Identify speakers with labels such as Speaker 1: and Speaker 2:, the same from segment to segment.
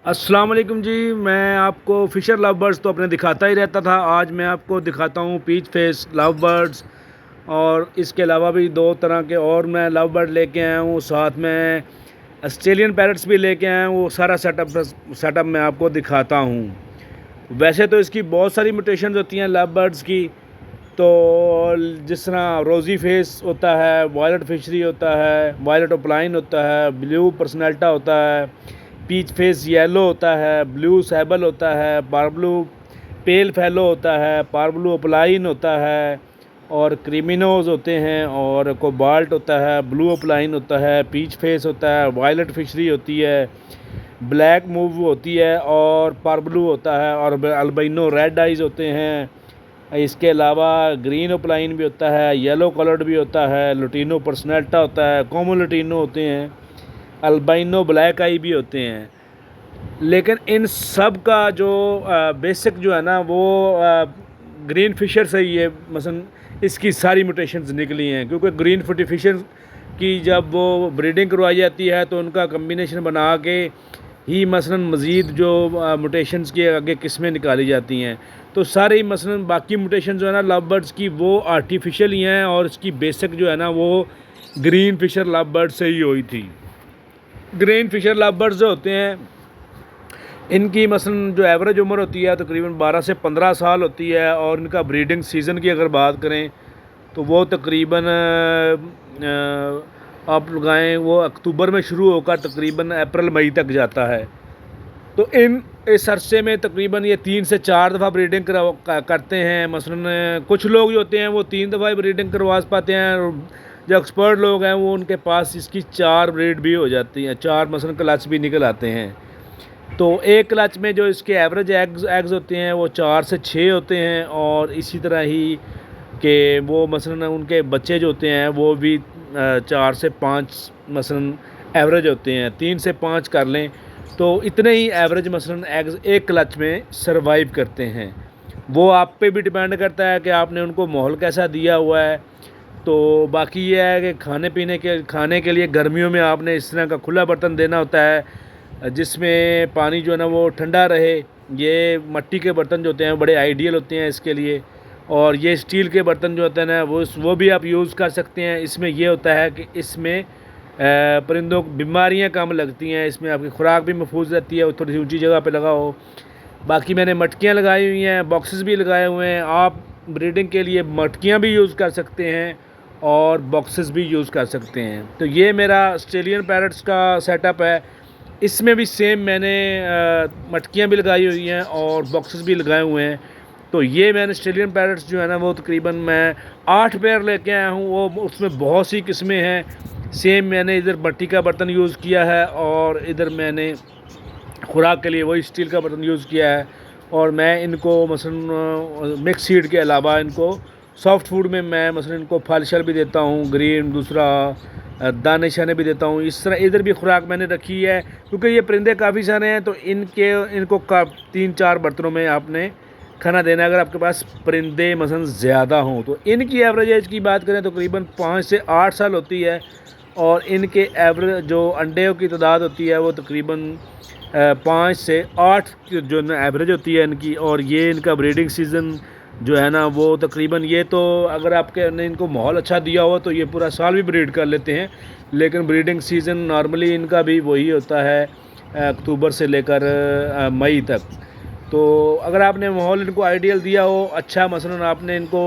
Speaker 1: अस्सलाम वालेकुम जी। मैं आपको फ़िशर लव बर्ड्स तो अपने दिखाता ही रहता था। आज मैं आपको दिखाता हूँ पीच फेस लव बर्ड्स, और इसके अलावा भी दो तरह के और मैं लव बर्ड लेके आया हूँ। साथ में ऑस्ट्रेलियन पैरट्स भी लेके आया हूँ। वो सारा सेटअप मैं आपको दिखाता हूँ। वैसे तो इसकी बहुत सारी म्यूटेशंस होती हैं लव बर्ड्स की। तो जिस तरह रोज़ी फेस होता है, वायलेट फिशरी होता है, वायलेट ओपलाइन होता है, ब्लू पर्सनैल्टा होता है, पीच फेस येलो होता है, ब्लू सैबल होता है, पारब्लू पेल फैलो होता है, पारब्लू ओपलाइन होता है, और क्रिमिनोज होते हैं, और कोबाल्ट होता है, ब्लू ओपलाइन होता है, पीच फेस होता है, वायलेट फिशरी होती है, ब्लैक मूव होती है, और पारब्लू होता है, और अल्बिनो रेड आइज़ होते हैं। इसके अलावा ग्रीन ओपलाइन भी होता है, येलो कलर्ड भी होता है, लुटिनो पर्सनैल्टा होता है, कॉमन लुटिनो होते हैं, अल्बिनो ब्लैक आई भी होते हैं। लेकिन इन सब का जो बेसिक जो है ना वो ग्रीन फिशर से ही है। मसलन इसकी सारी म्यूटेशंस निकली हैं, क्योंकि ग्रीन फुटी फिशर की जब वो ब्रीडिंग करवाई जाती है तो उनका कम्बिनेशन बना के ही मसलन मज़ीद जो म्यूटेशंस की आगे किस्में निकाली जाती हैं। तो सारे ही मसलन बाकी म्यूटेशन जो है ना लव बर्ड्स की वो आर्टिफिशियल ही हैं, और इसकी बेसिक जो है ना वो ग्रीन फिशर लव बर्ड से ही हुई थी। ग्रीन फिशर लव बर्ड्स जो होते हैं इनकी मसलन जो एवरेज उम्र होती है तकरीबन 12 से 15 साल होती है, और इनका ब्रीडिंग सीज़न की अगर बात करें तो वो तकरीबन आप लगाएं वो अक्टूबर में शुरू होकर तकरीबन अप्रैल मई तक जाता है। तो इस अरसे में तकरीबन ये 3 से 4 दफ़ा ब्रीडिंग करते हैं। मसलन कुछ लोग जो होते हैं वो 3 दफ़ा ही ब्रीडिंग करवा पाते हैं, और जो एक्सपर्ट लोग हैं वो उनके पास इसकी 4 ब्रीड भी हो जाती हैं, 4 मसलन क्लच भी निकल आते हैं। तो एक क्लच में जो इसके एवरेज एग्स होते हैं वो 4 से 6 होते हैं, और इसी तरह ही कि वो मसलन उनके बच्चे जो होते हैं वो भी 4 से 5 मसलन एवरेज होते हैं। 3 से 5 कर लें तो इतने ही एवरेज मसलन एग्स एक क्लच में सरवाइव करते हैं। वो आप पे भी डिपेंड करता है कि आपने उनको माहौल कैसा दिया हुआ है। तो बाकी ये है कि खाने के लिए गर्मियों में आपने इस तरह का खुला बर्तन देना होता है जिसमें पानी जो है ना वो ठंडा रहे। ये मिट्टी के बर्तन जो होते हैं बड़े आइडियल होते हैं इसके लिए, और ये स्टील के बर्तन जो होते हैं ना वो भी आप यूज़ कर सकते हैं। इसमें ये होता है कि इसमें परिंदों को बीमारियां कम लगती हैं, इसमें आपकी खुराक भी महफूज रहती है, थोड़ी सी ऊंची जगह पे लगा हो। बाकी मैंने मटकियाँ लगाई हुई हैं, बॉक्सेस भी लगाए हुए हैं। आप ब्रीडिंग के लिए मटकियाँ भी यूज़ कर सकते हैं और बॉक्सेस भी यूज़ कर सकते हैं। तो ये मेरा ऑस्ट्रेलियन पैरट्स का सेटअप है। इसमें भी सेम मैंने मटकियाँ भी लगाई हुई हैं और बॉक्सेस भी लगाए हुए हैं। तो ये मैंने ऑस्ट्रेलियन पैरट्स जो है ना वो तकरीबन मैं 8 पेयर लेके आया हूँ। वो उसमें बहुत सी किस्में हैं। सेम मैंने इधर मिट्टी का बर्तन यूज़ किया है, और इधर मैंने खुराक के लिए वही स्टील का बर्तन यूज़ किया है। और मैं इनको मसलन मिक्स सीड के अलावा इनको सॉफ्ट फूड में मैं मसलन इनको फल शल भी देता हूँ, ग्रीन दूसरा दाने शाने भी देता हूँ। इस तरह इधर भी खुराक मैंने रखी है, क्योंकि ये परिंदे काफ़ी सारे हैं तो इनको 3-4 बर्तनों में आपने खाना देना है। अगर आपके पास परिंदे मसलन ज़्यादा हों तो इनकी एवरेज एज की बात करें तो तकरीबन 5 से 8 साल होती है, और इनके एवरेज जो अंडों की तादाद होती है वो तकरीबन 5 से 8 जो एवरेज होती है इनकी। और ये इनका ब्रीडिंग सीज़न जो है ना वो तकरीबन ये तो अगर आपके ने इनको माहौल अच्छा दिया हो तो ये पूरा साल भी ब्रीड कर लेते हैं। लेकिन ब्रीडिंग सीज़न नॉर्मली इनका भी वही होता है अक्टूबर से लेकर मई तक। तो अगर आपने माहौल इनको आइडियल दिया हो अच्छा, मसलन आपने इनको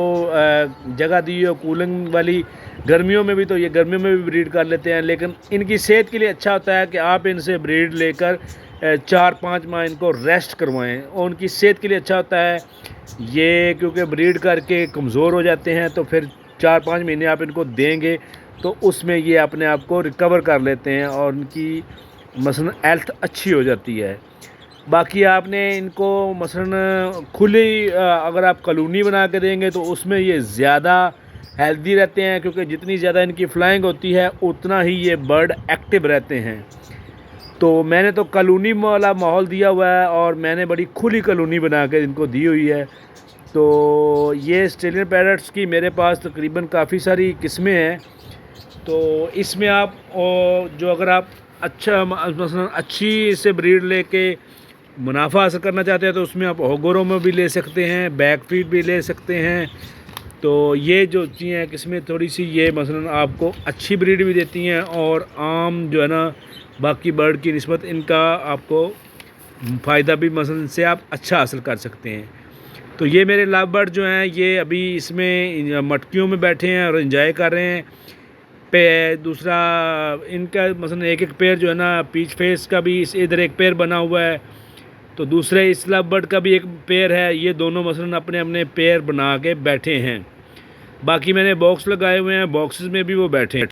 Speaker 1: जगह दी हो कूलिंग वाली, गर्मियों में भी तो ये गर्मियों में भी ब्रीड कर लेते हैं। लेकिन इनकी सेहत के लिए अच्छा होता है कि आप इनसे ब्रीड लेकर 4-5 माह इनको रेस्ट करवाएं, और उनकी सेहत के लिए अच्छा होता है ये, क्योंकि ब्रीड करके कमज़ोर हो जाते हैं तो फिर 4-5 महीने आप इनको देंगे तो उसमें ये अपने आप को रिकवर कर लेते हैं और उनकी मसलन हेल्थ अच्छी हो जाती है। बाकी आपने इनको मसलन खुली अगर आप कॉलोनी बना के देंगे तो उसमें ये ज़्यादा हेल्दी रहते हैं, क्योंकि जितनी ज़्यादा इनकी फ्लाइंग होती है उतना ही ये बर्ड एक्टिव रहते हैं। तो मैंने तो कॉलोनी वाला माहौल दिया हुआ है, और मैंने बड़ी खुली कॉलोनी बना के इनको दी हुई है। तो ये ऑस्ट्रेलियन पैरट्स की मेरे पास तकरीबन काफ़ी सारी किस्में हैं। तो इसमें आप जो अगर आप अच्छा मसलन अच्छी इससे ब्रीड लेके मुनाफा हासिल करना चाहते हैं तो उसमें आप होगोरों में भी ले सकते हैं, बैक फीड भी ले सकते हैं। तो ये जो चीज़ें हैं किस्में थोड़ी सी ये मसलन आपको अच्छी ब्रीड भी देती हैं और आम जो है ना बाकी बर्ड की निस्बत इनका आपको फ़ायदा भी मसलन से आप अच्छा हासिल कर सकते हैं। तो ये मेरे लव बर्ड जो हैं ये अभी इसमें मटकियों में बैठे हैं और एंजॉय कर रहे हैं। दूसरा इनका मसलन एक एक पेयर जो है ना पीच फेस का भी इधर एक पेयर बना हुआ है, तो दूसरे इस लव बर्ड का भी एक पेयर है। ये दोनों मसलन अपने अपने पेयर बना के बैठे हैं। बाकी मैंने बॉक्स लगाए हुए हैं, बॉक्सेस में भी वो बैठे हैं।